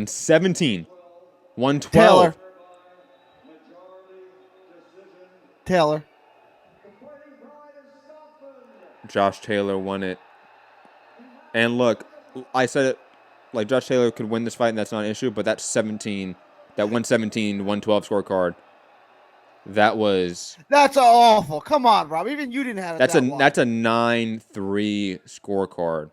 117, 112. Taylor. Taylor. Josh Taylor won it. And look, I said it, like Josh Taylor could win this fight, and that's not an issue, but that 117, 112 scorecard, That's awful. Come on, Rob. Even you didn't have it that's that wide. a 9-3 scorecard.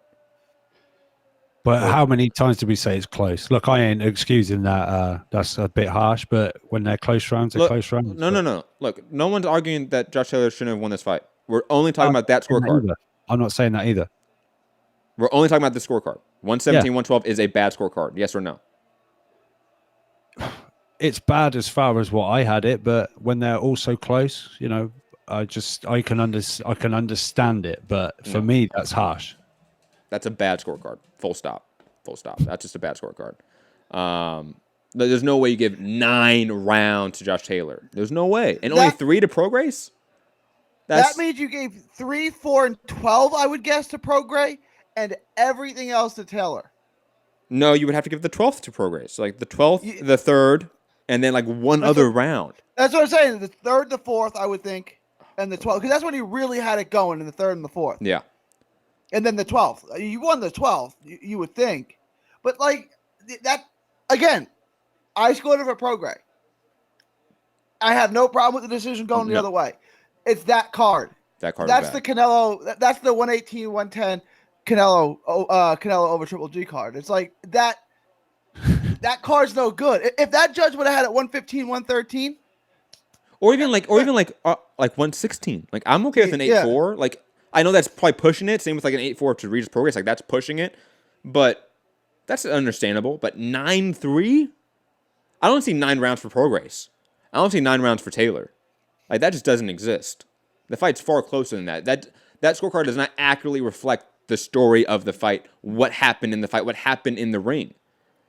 But how many times did we say it's close? Look, I ain't excusing that. That's a bit harsh, but when they're close rounds, they're close rounds. No. Look, no one's arguing that Josh Taylor shouldn't have won this fight. We're only talking about that scorecard. I'm not saying that either. We're only talking about the scorecard. 117, 112 is a bad scorecard. Yes or no? It's bad as far as what I had it, but when they're all so close, I can understand it. But for me, that's harsh. That's a bad scorecard. Full stop. That's just a bad scorecard. There's no way you give 9 rounds to Josh Taylor. There's no way. And only 3 to Prograis? That means you gave 3, 4, and 12, I would guess, to Prograis, and everything else to Taylor. No, you would have to give the 12th to Prograis. So like the 12th, the 3rd, and then like one other round. That's what I'm saying. The 3rd, the 4th, I would think, and the 12th. Because that's when he really had it going, in the 3rd and the 4th. Yeah. And then the 12th. You won the 12th, you would think. But, like, that, again, I scored it for Prograis. I have no problem with the decision going the other way. It's that card. That's the Canelo. That's the 118, 110 Canelo over Triple G card. It's like that. That card's no good. If that judge would have had it 115, 113, or even like 116. Like I'm okay with an 8-4. Like I know that's probably pushing it. Same with like an 8-4 to Regis Prograis. Like that's pushing it, but that's understandable. But 9-3, I don't see 9 rounds for Prograis. I don't see 9 rounds for Taylor. Like that just doesn't exist. The fight's far closer than that. That scorecard does not accurately reflect the story of the fight, what happened in the fight, what happened in the ring.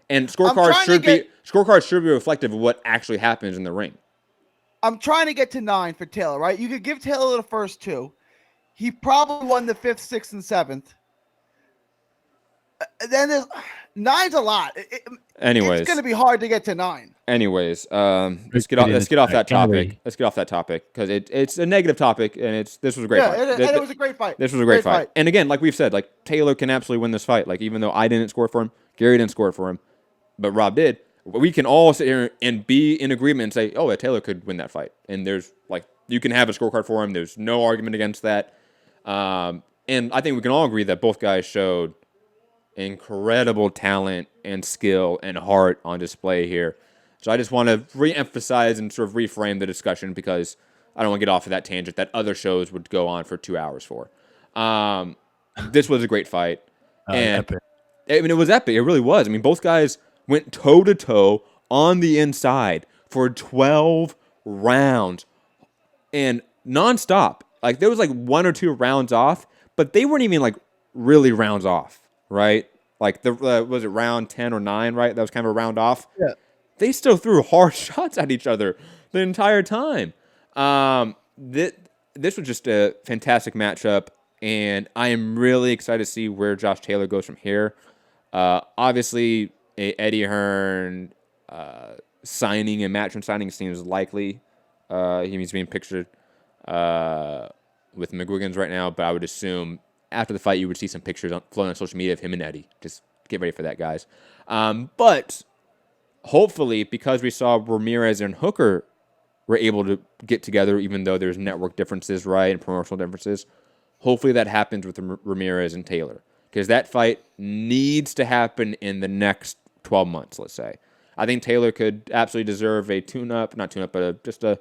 And scorecards should be reflective of what actually happens in the ring. I'm trying to get to 9 for Taylor, right? You could give Taylor the first 2. He probably won the 5th, 6th, and 7th. Then there's 9's a lot. Anyways, it's going to be hard to get to 9. Anyways, let's get off that topic. Let's get off that topic because it's a negative topic, and this was a great fight. And it was a great fight. This was a great fight. And again, like we've said, like Taylor can absolutely win this fight. Like even though I didn't score for him, Gary didn't score for him, but Rob did. We can all sit here and be in agreement and say, "Oh, yeah, Taylor could win that fight." And there's like you can have a scorecard for him. There's no argument against that. And I think we can all agree that both guys showed incredible talent and skill and heart on display here. So I just want to re-emphasize and sort of reframe the discussion because I don't want to get off of that tangent that other shows would go on for 2 hours for. This was a great fight. And epic. I mean, it was epic. It really was. I mean, both guys went toe-to-toe on the inside for 12 rounds and nonstop. Like, there was like 1 or 2 rounds off, but they weren't even like really rounds off, right? Like, was it round 10 or 9, right? That was kind of a round off. Yeah. They still threw hard shots at each other the entire time. This was just a fantastic matchup, and I am really excited to see where Josh Taylor goes from here. Obviously, Eddie Hearn signing and Matchroom signing seems likely. He's being pictured with McGuigan's right now, but I would assume after the fight you would see some pictures floating on social media of him and Eddie. Just get ready for that, guys. But hopefully, because we saw Ramirez and Hooker were able to get together, even though there's network differences, right, and promotional differences, hopefully that happens with Ramirez and Taylor. Because that fight needs to happen in the next 12 months, let's say. I think Taylor could absolutely deserve a just a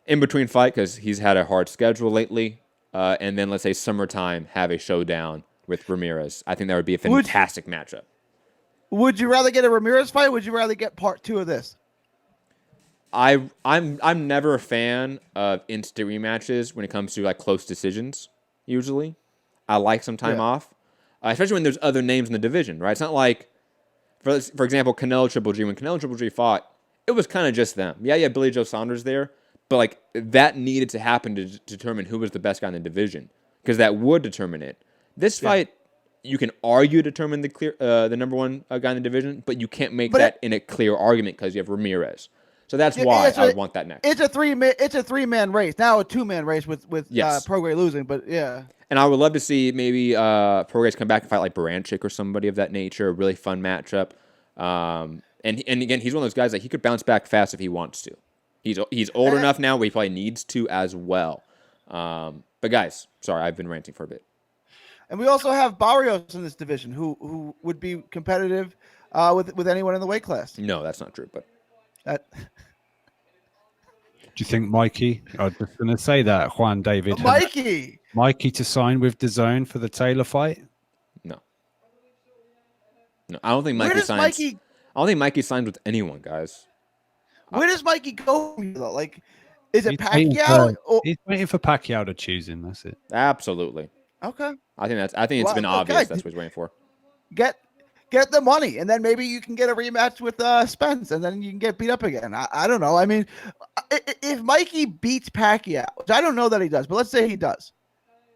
in-between fight because he's had a hard schedule lately. And then, let's say, summertime, have a showdown with Ramirez. I think that would be a fantastic matchup. Would you rather get a Ramirez fight? Or would you rather get part 2 of this? I'm never a fan of instant rematches when it comes to like close decisions. Usually, I like some time off, especially when there's other names in the division. Right? It's not like, for example, Canelo Triple G. When Canelo Triple G fought, it was kind of just them. Yeah, Billy Joe Saunders there, but like that needed to happen to determine who was the best guy in the division because that would determine it. This fight, you can argue to determine the number one guy in the division, but you can't make But that in a clear argument because you have Ramirez. So that's why it's I would want that next. it's a three-man race now, a two-man race with Yes. Prograis losing. But yeah, And I would love to see maybe Prograis come back and fight like Baranchik or somebody of that nature. A really fun matchup. And again, he's one of those guys that he could bounce back fast if he wants to. He's old enough now where he probably needs to as well. But guys, sorry, I've been ranting for a bit. and we also have Barrios in this division, who would be competitive with anyone in the weight class. No, that's not true. But That, Do you think Mikey? I was just going to say that Juan David, Mikey to sign with DAZN for the Taylor fight. no, I don't think Mikey signs. I don't think Mikey signs with anyone, guys. Where does Mikey go from here, though? Like, is it He's Pacquiao? he's waiting for Pacquiao to choose him. That's it. Absolutely. Okay. I think it's been obvious that's what he's waiting for. Get the money, and then maybe you can get a rematch with Spence, and then you can get beat up again. I don't know. I mean, if Mikey beats Pacquiao, which I don't know that he does, but let's say he does,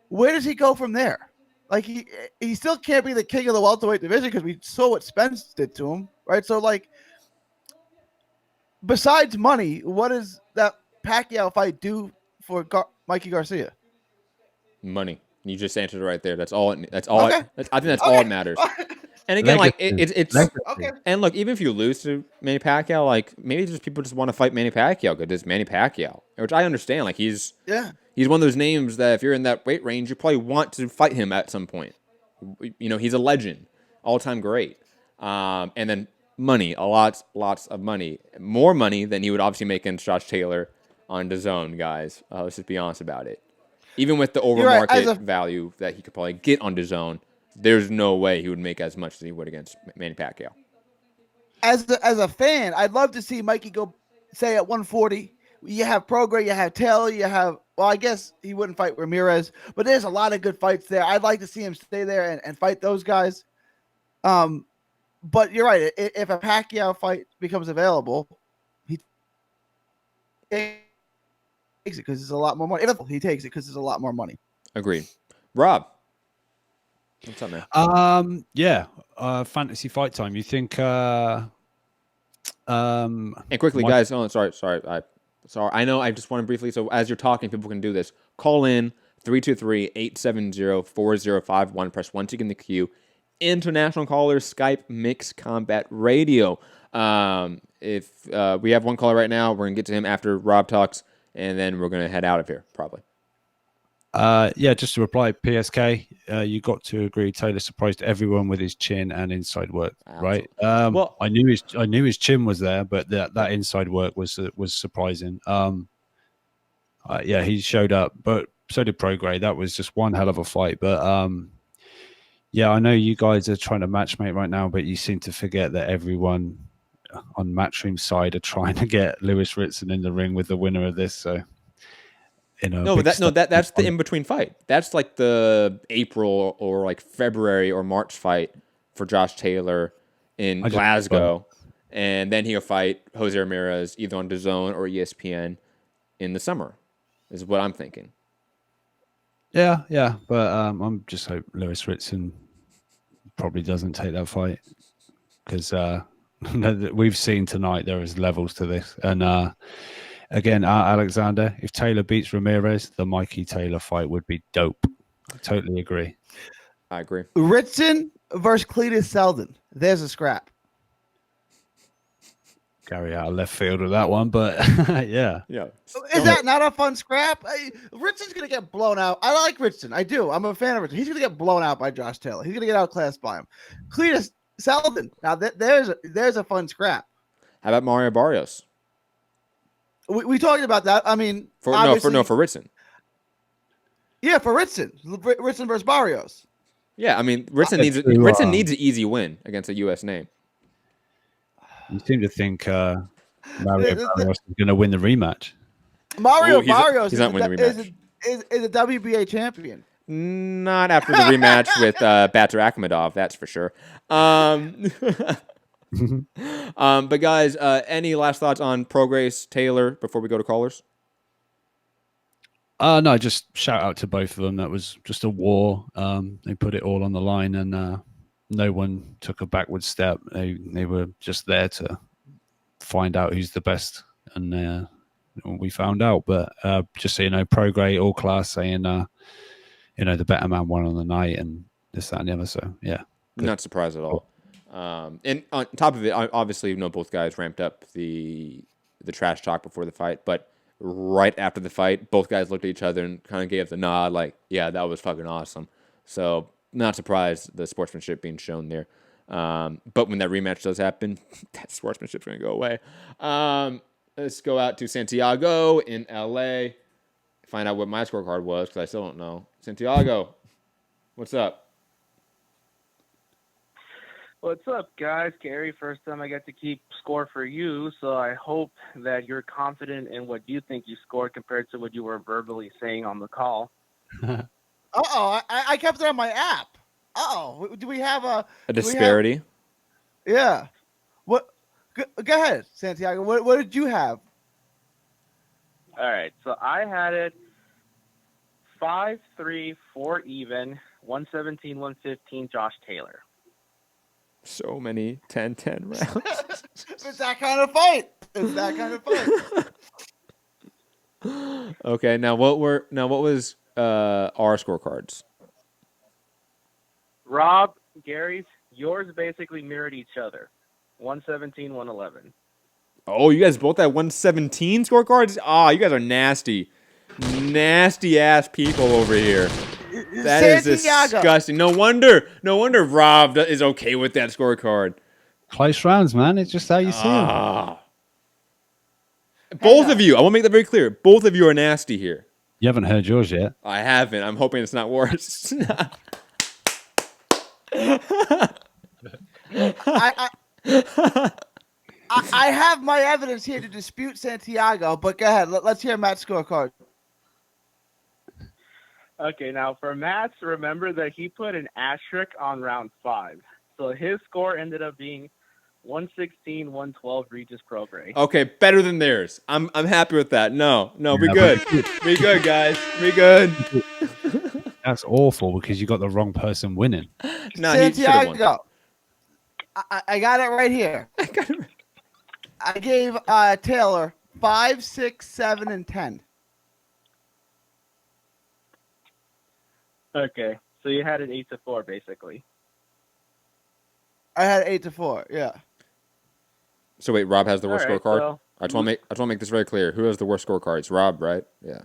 where does he go from there? Like he still can't be the king of the welterweight division because we saw what Spence did to him, right? So like, besides money, what does that Pacquiao fight do for Mikey Garcia? Money. You just answered it right there. That's all. That's all. Okay. I think that's all that matters. And again, like it's Okay. and look, even if you lose to Manny Pacquiao, like maybe just people just want to fight Manny Pacquiao because it's Manny Pacquiao, which I understand. Like he's one of those names that if you're in that weight range, you probably want to fight him at some point. You know, he's a legend, all-time great. And then money, lots of money, more money than he would obviously make against Josh Taylor on DAZN, guys. Let's just be honest about it. Even with the overmarket value that he could probably get on DAZN, there's no way he would make as much as he would against Manny Pacquiao. As a fan, I'd love to see Mikey go, say, at 140. You have Prograis, you have Taylor, you have, well, I guess he wouldn't fight Ramirez, but there's a lot of good fights there. I'd like to see him stay there and fight those guys. But you're right. If a Pacquiao fight becomes available, he takes it because it's a lot more money. If he takes it because it's a lot more money. Agreed. Rob. What's up, man? Fantasy fight time. You think and quickly, guys, sorry. I know I just want to briefly, so as you're talking, people can do this. Call in 323-870-4051. Press 1 to get in the queue. International callers, Skype Mix Combat Radio. If we have one caller right now, we're going to get to him after Rob talks, and then we're going to head out of here, probably. Just to reply, PSK, you got to agree. Taylor surprised everyone with his chin and inside work, right? Well, I knew his chin was there, but that inside work was surprising. He showed up, but so did Prograis. That was just one hell of a fight. But I know you guys are trying to matchmake right now, but you seem to forget that everyone on Matchroom's side are trying to get Lewis Ritson in the ring with the winner of this. So. That's the in-between fight. That's like the April or like February or March fight for Josh Taylor in Glasgow. And then he'll fight Jose Ramirez either on DAZN or ESPN in the summer, is what I'm thinking. Yeah. But I'm just hope Lewis Ritson probably doesn't take that fight because we've seen tonight there is levels to this. And again, Alexander, if Taylor beats Ramirez, the Mikey Taylor fight would be dope. I totally agree. I agree. Ritson versus Cletus Selden. There's a scrap. Gary out of left field with that one, but yeah. Is that not a fun scrap? Ritson's going to get blown out. I like Ritson. I do. I'm a fan of Ritson. He's going to get blown out by Josh Taylor. He's going to get outclassed by him. Cletus Selden. Now, there's a fun scrap. How about Mario Barrios? We talked about that. I mean, for Ritson. Yeah, for Ritson. Ritson versus Barrios. Yeah, I mean, Ritson needs an easy win against a U.S. name. You seem to think Mario Barrios is going to win the rematch. Mario Barrios he's not winning the rematch. Is a WBA champion. Not after the rematch with Batur Akhmedov, that's for sure. But guys, any last thoughts on Prograis Taylor before we go to callers? No, just shout out to both of them. That was just a war. They put it all on the line, and no one took a backward step. They were just there to find out who's the best, and we found out. But just so you know, Prograis all class saying the better man won on the night, and this, that, and the other. So yeah, good. Not surprised at all. And on top of it, obviously, both guys ramped up the trash talk before the fight, but right after the fight, both guys looked at each other and kind of gave the nod, like, "Yeah, that was fucking awesome." So, not surprised the sportsmanship being shown there. But when that rematch does happen, that sportsmanship's going to go away. Let's go out to Santiago in LA. Find out what my scorecard was because I still don't know. Santiago, what's up? What's up, guys? Gary, first time I get to keep score for you, so I hope that you're confident in what you think you scored compared to what you were verbally saying on the call. I kept it on my app. Do we have a disparity? Yeah. What? Go ahead, Santiago. What did you have? All right, so I had it 5-3, 4 even, 117, 115, Josh Taylor. So many 10-10 rounds. It's that kind of fight. Okay, now what was our scorecards? Rob, Gary's, yours basically mirrored each other. 117, 111. Oh, you guys both had 117 scorecards? Ah, you guys are nasty. Nasty ass people over here. That is disgusting. No wonder Rob is okay with that scorecard. Close rounds, man. It's just how you see them. Both of you, I want to make that very clear. Both of you are nasty here. You haven't heard yours yet. I haven't. I'm hoping it's not worse. I have my evidence here to dispute Santiago, but go ahead. Let's hear Matt's scorecard. Okay, now for Matt's, remember that he put an asterisk on round 5. So his score ended up being 116, 112, Regis Prograis. Okay, better than theirs. I'm happy with that. No, we good. We good, guys. We good. That's awful because you got the wrong person winning. No, Santiago, I got it right here. I gave Taylor 5, 6, 7, and 10. Okay, so you had an 8-4 basically. I had 8-4. Yeah. So wait, Rob has the worst scorecard. So I just want to make this very clear. Who has the worst scorecards? Rob, right? Yeah.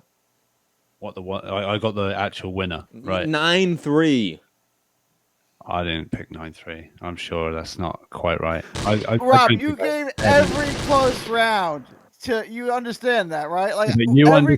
What I got the actual winner, right? 9-3. I didn't pick 9-3. I'm sure that's not quite right. Rob, you gave every close round to you. Understand that, right? Like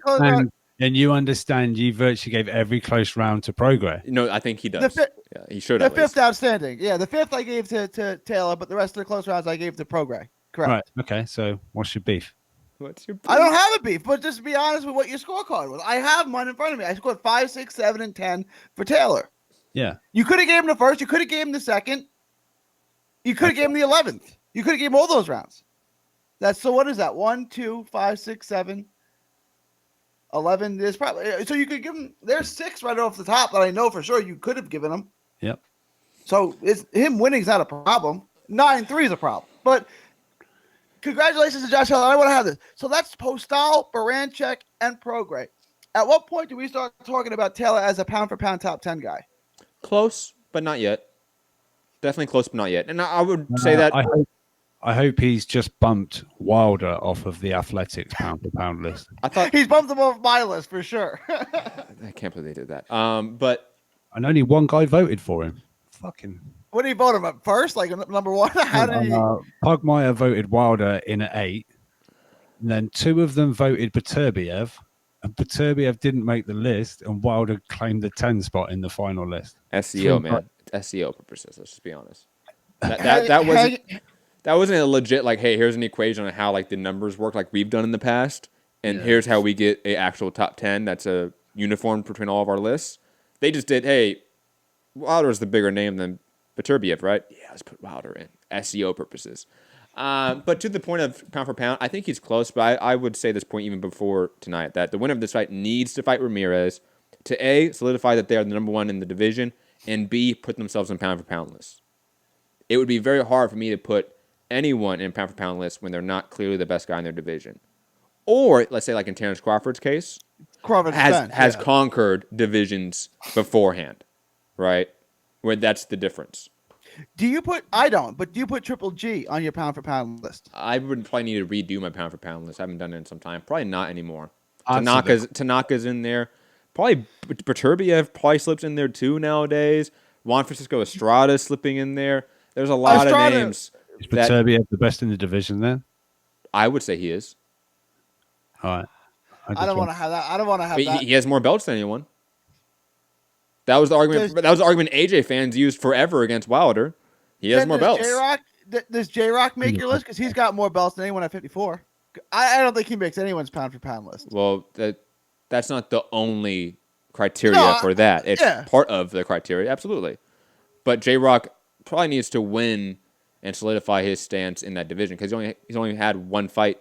close round. And you understand you virtually gave every close round to Prograis. No, I think he does. Yeah, he should. The fifth outstanding. Yeah, the fifth I gave to Taylor, but the rest of the close rounds I gave to Prograis. Correct. Right. Okay. So what's your beef? I don't have a beef, but just to be honest with what your scorecard was. I have mine in front of me. I scored 5, 6, 7, and 10 for Taylor. Yeah. You could have gave him the first. You could have gave him the second. You could have gave him the 11th. You could have gave him all those rounds. So what is that? 1, 2, 5, 6, 7, 11. There's probably so you could give him. There's 6 right off the top that I know for sure you could have given him. Yep. So him winning's not a problem. 9-3 is a problem. But congratulations to Josh Taylor. I want to have this. So that's Postal, Baranchek, and Prograis. At what point do we start talking about Taylor as a pound-for-pound top 10 guy? Close, but not yet. Definitely close, but not yet. And I would say that I hope he's just bumped Wilder off of the athletics pound-for-pound list. I thought he's bumped him off my list for sure. I can't believe they did that. But and only one guy voted for him. Fucking. What did he vote him up first? Like number 1? How did he? Pugmire voted Wilder in at 8. And then 2 of them voted Beterbiev. And Beterbiev didn't make the list, and Wilder claimed the 10 spot in the final list. SEO, man. It's SEO purposes. Let's just be honest. That wasn't a legit like, hey, here's an equation on how like the numbers work, like we've done in the past, and here's how we get a actual top 10 that's a uniform between all of our lists. They just did, hey, Wilder's the bigger name than Beterbiev, right? Yeah, let's put Wilder in SEO purposes. But to the point of pound for pound, I think he's close. But I would say this point even before tonight that the winner of this fight needs to fight Ramirez to A, solidify that they are the number one in the division, and B, put themselves in pound for pound list. It would be very hard for me to put anyone in pound for pound list when they're not clearly the best guy in their division. Or let's say like in Terrence Crawford's case, Crawford's has conquered divisions beforehand, right? Where that's the difference. Do you put? I don't. But do you put Triple G on your pound for pound list? I would probably need to redo my pound for pound list. I haven't done it in some time. Probably not anymore. Answer Tanaka's in there. Probably Beterbiev probably slips in there too nowadays. Juan Francisco Estrada slipping in there. There's a lot of names. Is Beterbiev the best in the division then? I would say he is. All right. I don't want to have that. I don't want to have But that. he has more belts than anyone. That was the argument. That was the argument AJ fans used forever against Wilder. He has more belts. Does J-Rock make your list? Because he's got more belts than anyone at 54. I don't think he makes anyone's pound for pound list. Well, that's not the only criteria for that. It's part of the criteria, absolutely. But J-Rock probably needs to win and solidify his stance in that division because he's only had one fight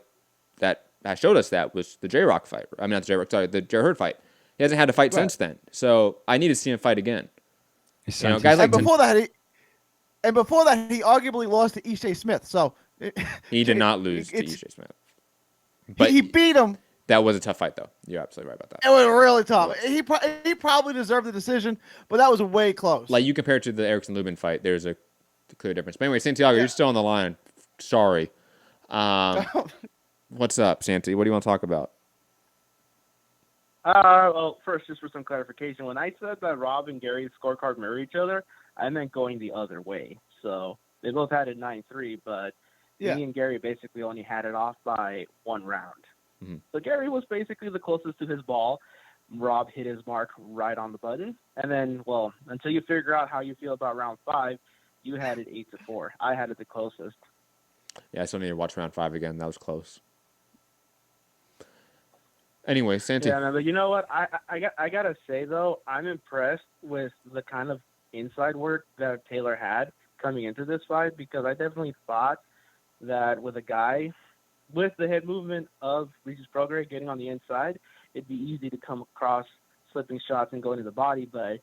that showed us that was the J-Rock fight. I mean, not the J-Rock, sorry, the Jarrett Hurd fight. He hasn't had a fight since then. So I need to see him fight again. Guys like before that, he arguably lost to Ishe Smith. So he did not lose to Ishe Smith. But he beat him. That was a tough fight, though. You're absolutely right about that. It was really tough. He probably deserved the decision, but that was way close. Like you compare it to the Erickson Lubin fight, there's a clear difference. But anyway, Santiago, you're still on the line. Sorry. What's up, Santi? What do you want to talk about? Well, first, just for some clarification, when I said that Rob and Gary's scorecard mirror each other, I meant going the other way. So they both had it 9-3, but me and Gary basically only had it off by one round. Mm-hmm. So Gary was basically the closest to his ball. Rob hit his mark right on the button. And then, well, until you figure out how you feel about round 5, you had it 8-4. I had it the closest. Yeah, I still need to watch round 5 again. That was close. Anyway, Santi. Yeah, man, but you know what? I gotta say though, I'm impressed with the kind of inside work that Taylor had coming into this fight because I definitely thought that with a guy with the head movement of Regis Prograis getting on the inside, it'd be easy to come across slipping shots and go into the body, but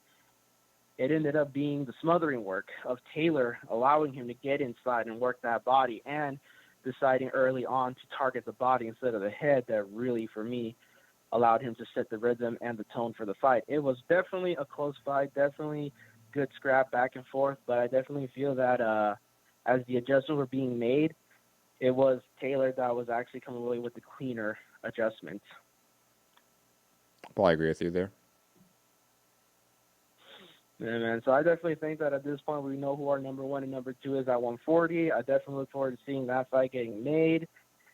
it ended up being the smothering work of Taylor allowing him to get inside and work that body and deciding early on to target the body instead of the head that really, for me, allowed him to set the rhythm and the tone for the fight. It was definitely a close fight, definitely good scrap back and forth, but I definitely feel that as the adjustments were being made, it was Taylor that was actually coming away with the cleaner adjustments. Well, I agree with you there. Yeah, man. So I definitely think that at this point we know who our number 1 and number 2 is at 140. I definitely look forward to seeing that fight getting made.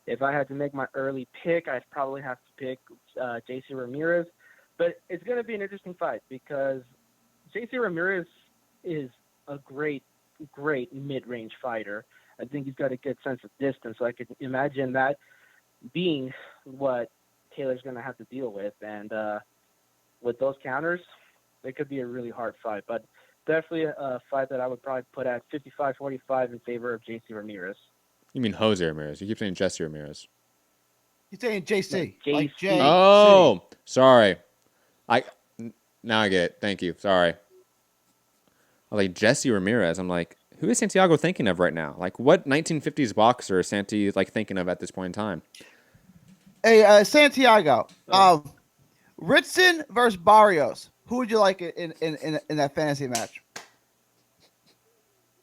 If I had to make my early pick, I'd probably have to pick JC Ramirez. But it's going to be an interesting fight because JC Ramirez is a great mid-range fighter. I think he's got a good sense of distance. So I could imagine that being what Taylor's going to have to deal with. And with those counters, it could be a really hard fight. But definitely a fight that I would probably put at 55-45 in favor of JC Ramirez. You mean Jose Ramirez. You keep saying Jesse Ramirez. You're saying JC. JC. Like J. Oh, sorry. Now I get it. Thank you. Sorry. I was like, Jesse Ramirez. I'm like, who is Santiago thinking of right now? Like, what 1950s boxer is Santi like thinking of at this point in time? Hey, Santiago. Ritson versus Barrios. Who would you like in that fantasy match?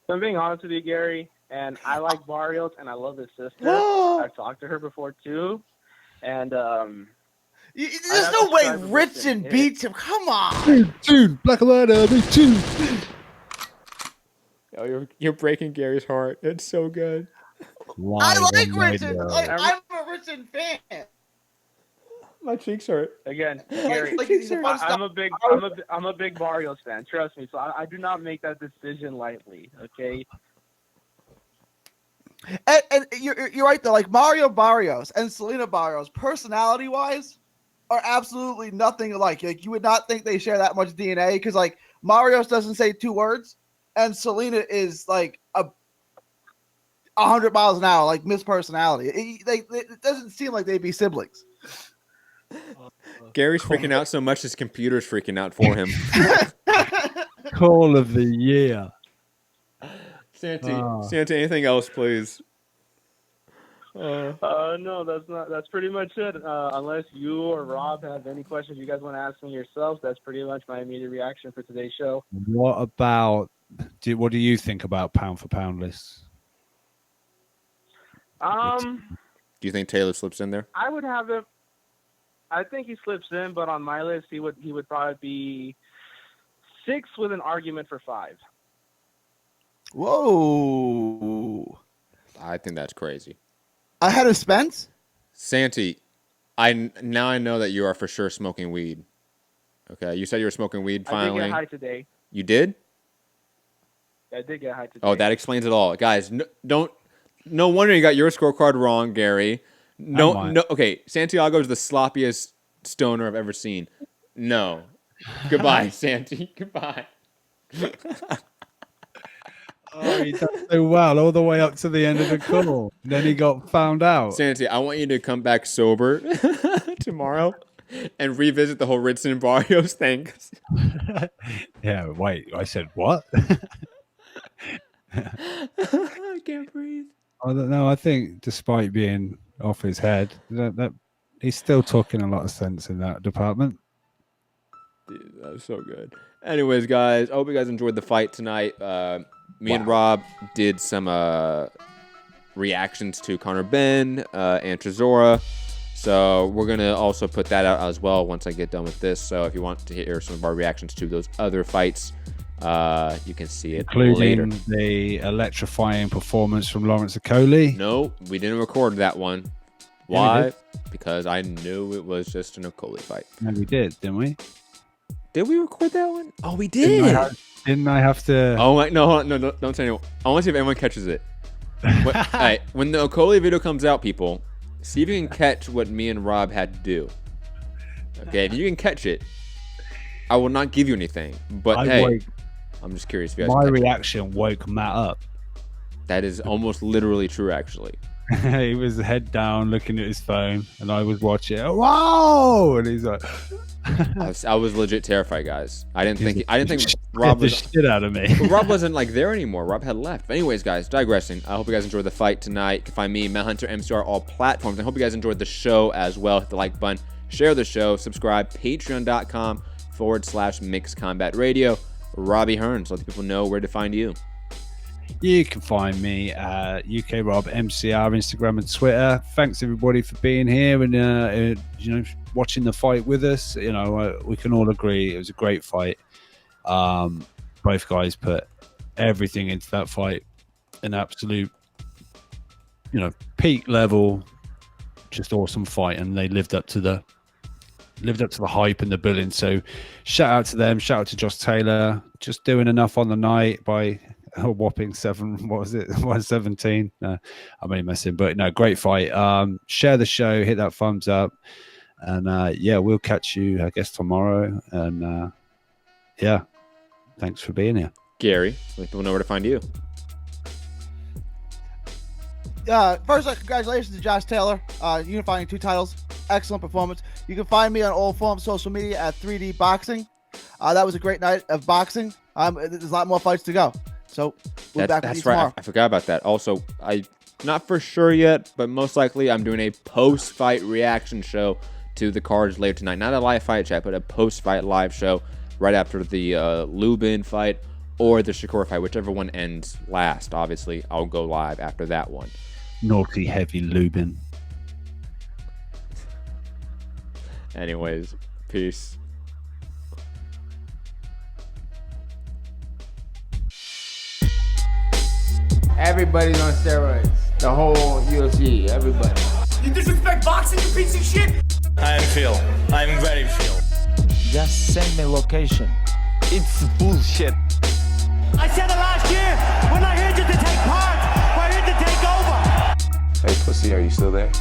So I'm being honest with you, Gary, and I like Barrios, and I love his sister. I've talked to her before, too. And there's no way Ritson beats him. Come on. Dude, Black and White, me too. Oh, you're breaking Gary's heart. It's so good. I like Ritson. I'm a Ritson fan. My cheeks hurt. Again, Gary, I'm a big Barrios fan. Trust me. So I do not make that decision lightly. Okay. And you're right though. Like Mario Barrios and Selena Barrios, personality wise, are absolutely nothing alike. Like you would not think they share that much DNA because like Marios doesn't say 2 words, and Selena is like a 100 miles an hour, like Miss Personality. It doesn't seem like they'd be siblings. Gary's freaking out so much his computer's freaking out for him. Call of the year. Santa, anything else, please? No, that's pretty much it. Unless you or Rob have any questions you guys want to ask me yourselves, that's pretty much my immediate reaction for today's show. What do you think about pound for pound lists? Do you think Taylor slips in there? I would have him. I think he slips in, but on my list, he would probably be 6 with an argument for 5. Whoa! I think that's crazy. Ahead of Spence? Santi, I know that you are for sure smoking weed. Okay, you said you were smoking weed finally. I did get high today. You did? I did get high today. Oh, that explains it all, guys. No wonder you got your scorecard wrong, Gary. No. Okay, Santiago's the sloppiest stoner I've ever seen. No. Goodbye, Santi. Goodbye. Oh, he done so well all the way up to the end of the call. Then he got found out. Santi, I want you to come back sober tomorrow and revisit the whole Ritson and Barrios thing. Yeah, wait. I said what? I can't breathe. I don't know. I think despite being off his head, that he's still talking a lot of sense in that department. Dude, that was so good. Anyways, guys, I hope you guys enjoyed the fight tonight. Me and Rob did some reactions to Conor Benn and Chisora. So we're going to also put that out as well once I get done with this. So if you want to hear some of our reactions to those other fights, you can see it later. Including the electrifying performance from Lawrence Okoli. No, we didn't record that one. Why? Yeah, because I knew it was just an Okoli fight. No, we did, didn't we? Did we record that one? Oh, we did. Didn't I have to? Oh my! No, don't say anyone. I want to see if anyone catches it. When the Okoli video comes out, people, see if you can catch what me and Rob had to do. Okay, if you can catch it, I will not give you anything. But I'm just curious if you guys. My reaction woke Matt up. That is almost literally true, actually. He was head down, looking at his phone, and I was watching. Whoa! And he's like. I was legit terrified, guys. I didn't think Rob was the shit out of me. Rob wasn't like there anymore. Rob had left. But anyways, guys, digressing. I hope you guys enjoyed the fight tonight. You can find me, Matt Hunter, MCR, all platforms. I hope you guys enjoyed the show as well. Hit the like button, share the show, subscribe. Patreon.com/Mixed Combat Radio. Robbie Hearns, let the people know where to find you. You can find me at UK Rob MCR, Instagram and Twitter. Thanks everybody for being here and watching the fight with us. We can all agree it was a great fight. Both guys put everything into that fight, an absolute, peak level, just awesome fight, and they lived up to the hype and the billing. So shout out to them. Shout out to Josh Taylor, just doing enough on the night by a whopping 117. I'm only messing, but no, great fight. Share the show, hit that thumbs up, and we'll catch you, I guess, tomorrow. And thanks for being here, Gary. Let people know where to find you. First, congratulations to Josh Taylor, unifying 2 titles. Excellent performance. You can find me on all forms of social media at 3D Boxing. That was a great night of boxing. There's a lot more fights to go. So we'll be back with you tomorrow. Right. I forgot about that. Also, I'm not for sure yet, but most likely I'm doing a post-fight reaction show to the cards later tonight. Not a live fight chat, but a post-fight live show right after the Lubin fight or the Shakur fight, whichever one ends last. Obviously, I'll go live after that one. Naughty, heavy Lubin. Anyways, peace. Everybody's on steroids. The whole UFC, everybody. You disrespect boxing, you piece of shit? I'm Phil. I'm very Phil. Just send me location. It's bullshit. I said it last year. We're not here just to take part. We're here to take over. Hey, pussy, are you still there?